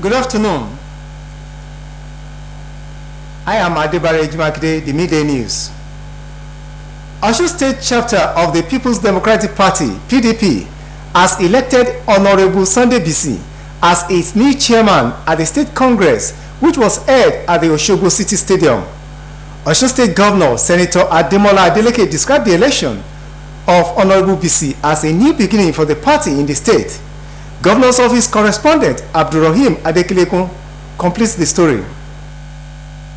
Good afternoon. I am Adebare Ejimakide, the Midday News. Osho State chapter of the People's Democratic Party, PDP, has elected Honorable Sunday Bisi as its new chairman at the State Congress, which was held at the Osogbo City Stadium. Osho State Governor Senator Ademola Adeleke described the election of Honorable Bisi as a new beginning for the party in the state. Governor's office correspondent Abdurrahim Adekelekun completes the story.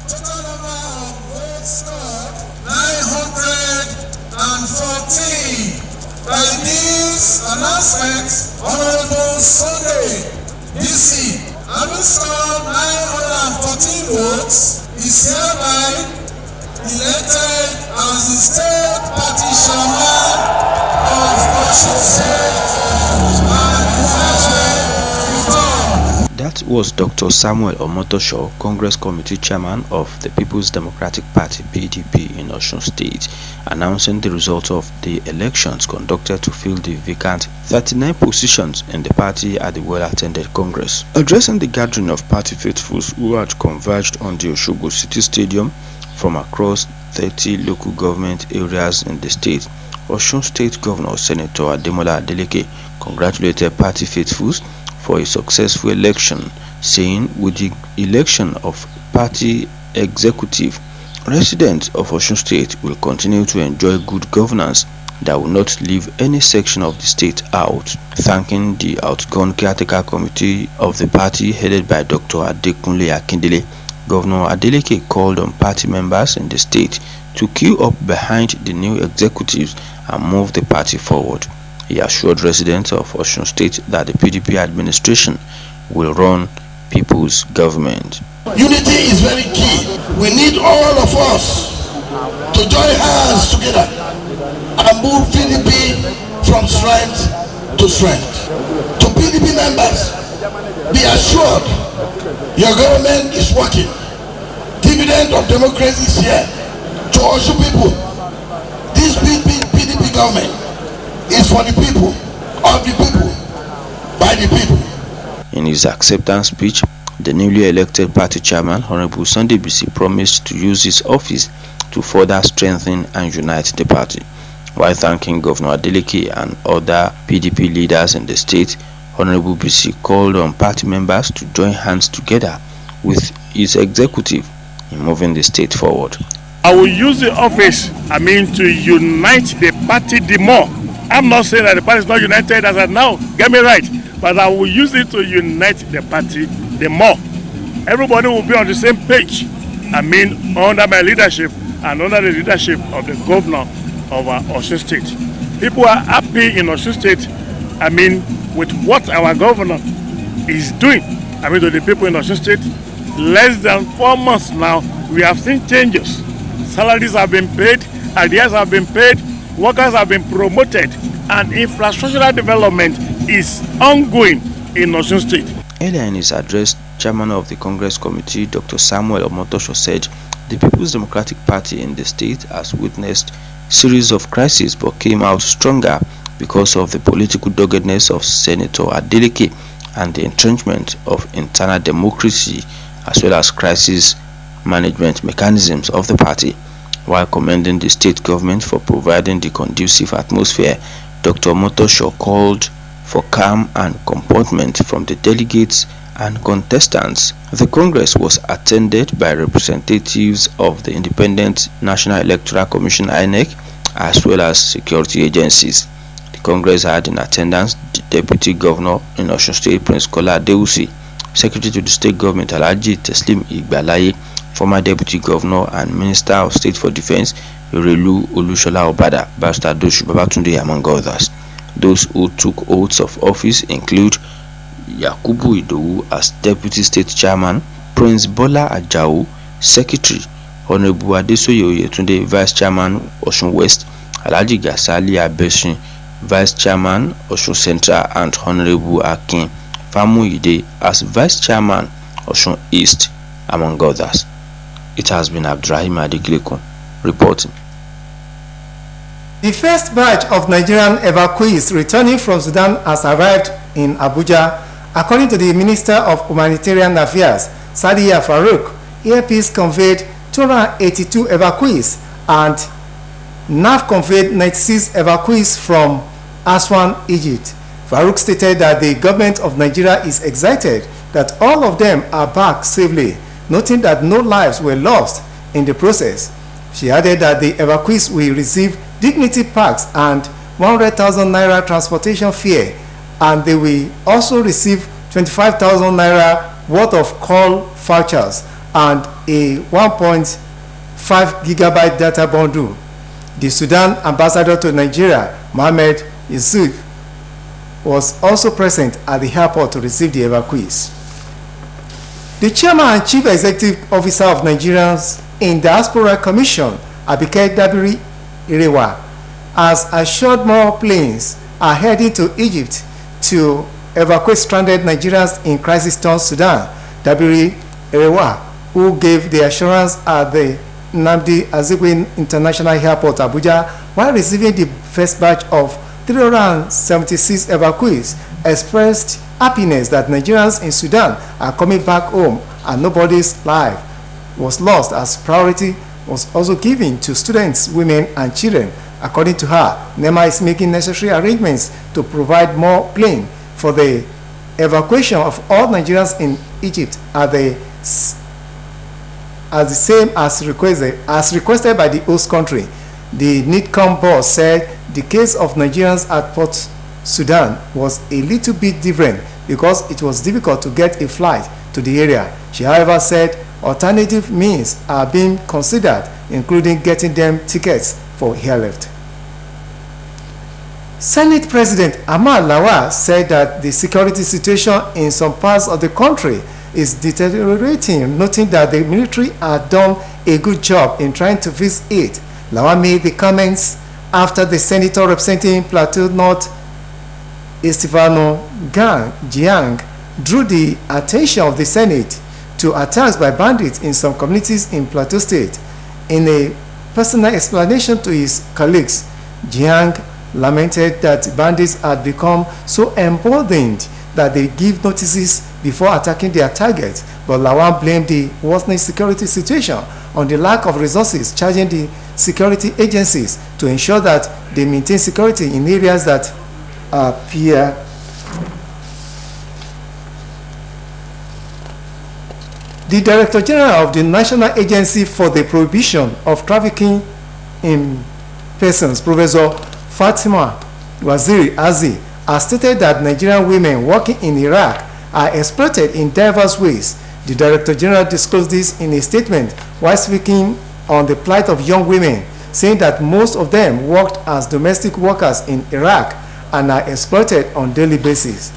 Total number of votes scored 914. By this announcement, Honorable Sunday Bisi, having scored 914 votes, is hereby elected as the state party chairman of Osho State. That was Dr. Samuel Omotosho, Congress Committee Chairman of the People's Democratic Party (PDP) in Osun State, announcing the result of the elections conducted to fill the vacant 39 positions in the party at the well-attended Congress. Addressing the gathering of party faithfuls who had converged on the Osogbo City Stadium from across 30 local government areas in the state, Osun State Governor Senator Ademola Adeleke congratulated party faithfuls for a successful election, saying with the election of party executive, residents of Osun State will continue to enjoy good governance that will not leave any section of the state out. Thanking the outgone caretaker committee of the party headed by Dr. Adekunle Akindele, Governor Adeleke called on party members in the state to queue up behind the new executives and move the party forward. He assured residents of Osun State that the PDP administration will run people's government. Unity is very key. We need all of us to join hands together and move PDP from strength to strength. To PDP members, be assured your government is working. Dividend of democracy is here. To Osho people, this PDP government is for the people, of the people, by the people. In his acceptance speech, the newly elected party chairman, Honorable Sunday Bisi, promised to use his office to further strengthen and unite the party. While thanking Governor Adeleke and other PDP leaders in the state, Honorable Bisi called on party members to join hands together with his executive in moving the state forward. I will use the office, to unite the party the more. I'm not saying that the party is not united as of now, get me right, but I will use it to unite the party the more. Everybody will be on the same page, under my leadership and under the leadership of the governor of Osun State. People are happy in Osun State, with what our governor is doing, to the people in Osun State. Less than 4 months now, we have seen changes. Salaries have been paid, ideas have been paid, workers have been promoted, and infrastructural development is ongoing in Osun State. Earlier in his address, Chairman of the Congress Committee, Dr. Samuel Omotosho, said the People's Democratic Party in the state has witnessed a series of crises but came out stronger because of the political doggedness of Senator Adeleke and the entrenchment of internal democracy as well as crisis management mechanisms of the party. While commending the state government for providing the conducive atmosphere, Dr. Omotosho called for calm and comportment from the delegates and contestants. The Congress was attended by representatives of the Independent National Electoral Commission (INEC) as well as security agencies. The Congress had in attendance the Deputy Governor in Osun State, Prince Kola Adeusi, Secretary to the State Government Alhaji Teslim Igbalaye, former Deputy Governor and Minister of State for Defense Erelu Olushola Obada, Barrister Doshu Babatunde, among others. Those who took oaths of office include Yakubu Idowu as Deputy State Chairman, Prince Bola Ajao, Secretary, Honorable Adesoye Oyetunde, Vice Chairman, Osun West, Alhaji Gasali Abesin, Vice Chairman, Osun Central, and Honorable Akin Famuyide as Vice Chairman, Osun East, among others. It has been Abdurrahim Adekelekun reporting. The first batch of Nigerian evacuees returning from Sudan has arrived in Abuja According to the Minister of Humanitarian Affairs, Sadiya Farouk, Air Peace conveyed 282 evacuees and NAF conveyed 96 evacuees from Aswan, Egypt. Farouk stated that the government of Nigeria is excited that all of them are back safely, noting that no lives were lost in the process. She added that the evacuees will receive dignity packs and 100,000 naira transportation fare, and they will also receive 25,000 naira worth of call vouchers and a 1.5 gigabyte data bundle. The Sudan ambassador to Nigeria, Mohammed Yusuf, was also present at the airport to receive the evacuees. The chairman and chief executive officer of Nigerians in Diaspora Commission, Abike Dabiri Irewa, has assured more planes are heading to Egypt to evacuate stranded Nigerians in crisis-torn Sudan. Dabiri Irewa, who gave the assurance at the Nnamdi Azikiwe International Airport, Abuja, while receiving the first batch of 376 evacuees, expressed happiness that Nigerians in Sudan are coming back home and nobody's life was lost, as priority was also given to students, women, and children. According to her, NEMA is making necessary arrangements to provide more planes for the evacuation of all Nigerians in Egypt at the same as requested by the host country. The NIDCOM boss said the case of Nigerians at Port Sudan was a little bit different because it was difficult to get a flight to the area. She, however, said alternative means are being considered, including getting them tickets for airlift. Senate President Ahmad Lawal said that the security situation in some parts of the country is deteriorating, noting that the military had done a good job in trying to fix it. Lawal made the comments after the senator representing Plateau North, Estefano Jiang, drew the attention of the Senate to attacks by bandits in some communities in Plateau State. In a personal explanation to his colleagues, Jiang lamented that bandits had become so emboldened that they give notices before attacking their targets, but Lawal blamed the worsening security situation on the lack of resources, charging the security agencies to ensure that they maintain security in areas that appear The Director General of the National Agency for the Prohibition of Trafficking in Persons, Professor Fatima Waziri Azi, has stated that Nigerian women working in Iraq are exploited in diverse ways. The Director General disclosed this in a statement while speaking on the plight of young women, saying that most of them worked as domestic workers in Iraq and are exploited on a daily basis.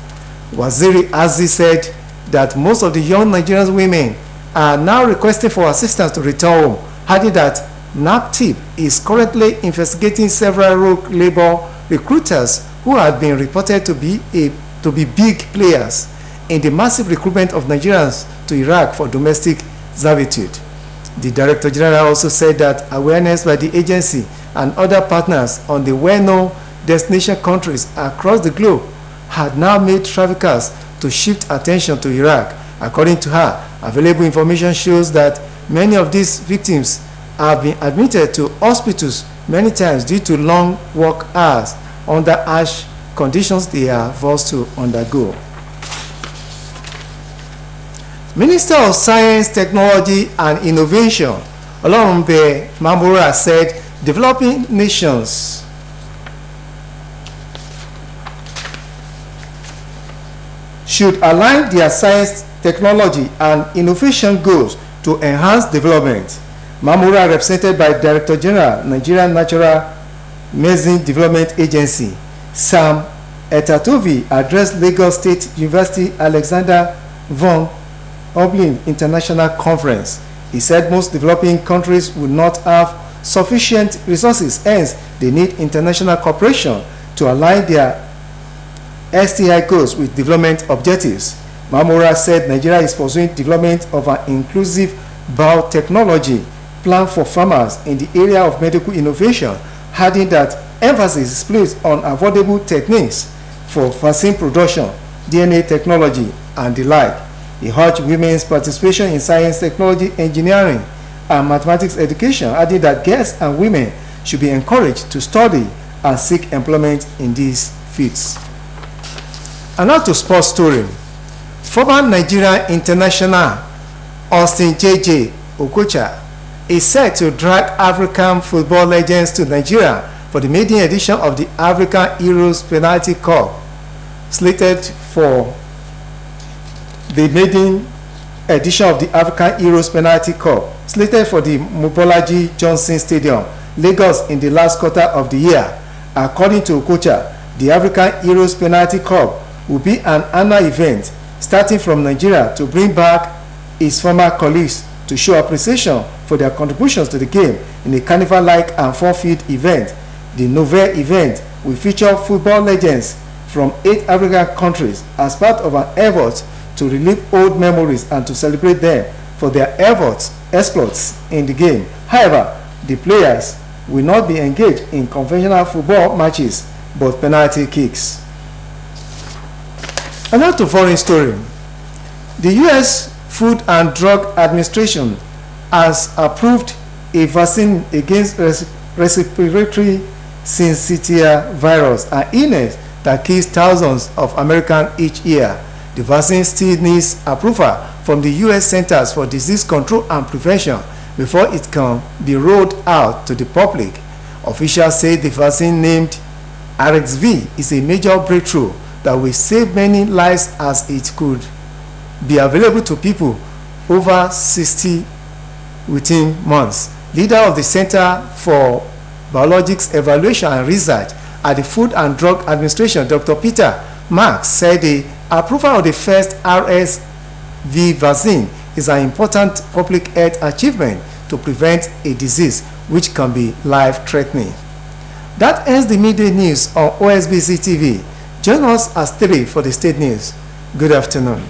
Waziri Azi said that most of the young Nigerian women are now requesting for assistance to return home, adding that NAPTIP is currently investigating several rogue labor recruiters who had been reported to be big players in the massive recruitment of Nigerians to Iraq for domestic servitude. The Director General also said that awareness by the agency and other partners on the well-known destination countries across the globe had now made traffickers to shift attention to Iraq. According to her, available information shows that many of these victims have been admitted to hospitals many times due to long work hours under harsh conditions they are forced to undergo. Minister of Science, Technology and Innovation, Olorunbe Mamora, said developing nations should align their science, technology and innovation goals to enhance development. Mamora, represented by Director General, Nigerian Natural Medicine Development Agency, Sam Etatovi, addressed Lagos State University Alexander von Humboldt International Conference. He said most developing countries would not have sufficient resources, hence they need international cooperation to align their STI goals with development objectives. Mamora said Nigeria is pursuing development of an inclusive biotechnology plan for farmers in the area of medical innovation, adding that emphasis is placed on affordable techniques for vaccine production, DNA technology, and the like. He urged women's participation in science, technology, engineering, and mathematics education, adding that girls and women should be encouraged to study and seek employment in these fields. And now to sports story. Former Nigerian international Austin J.J. Okocha is set to drag African football legends to Nigeria for the maiden edition of the African Heroes Penalty Cup, slated for the maiden edition of the African Heroes Penalty Cup, slated for the Mobolaji Johnson Stadium, Lagos, in the last quarter of the year. According to Okocha, the African Heroes Penalty Cup will be an annual event starting from Nigeria to bring back his former colleagues to show appreciation for their contributions to the game in a carnival-like and fun-filled event. The novel event will feature football legends from 8 African countries as part of an effort to relive old memories and to celebrate them for their exploits in the game. However, the players will not be engaged in conventional football matches but penalty kicks. And now to foreign story. The U.S. Food and Drug Administration has approved a vaccine against respiratory syncytial virus, an illness that kills thousands of Americans each year. The vaccine still needs approval from the U.S. Centers for Disease Control and Prevention before it can be rolled out to the public. Officials say the vaccine named RXV is a major breakthrough that will save many lives, as it could be available to people over 60 within months. Leader of the Center for Biologics Evaluation and Research at the Food and Drug Administration, Dr. Peter Marks, said the approval of the first RSV vaccine is an important public health achievement to prevent a disease which can be life-threatening. That ends the midday news on OSBC TV. Join us at 3 for the state news. Good afternoon.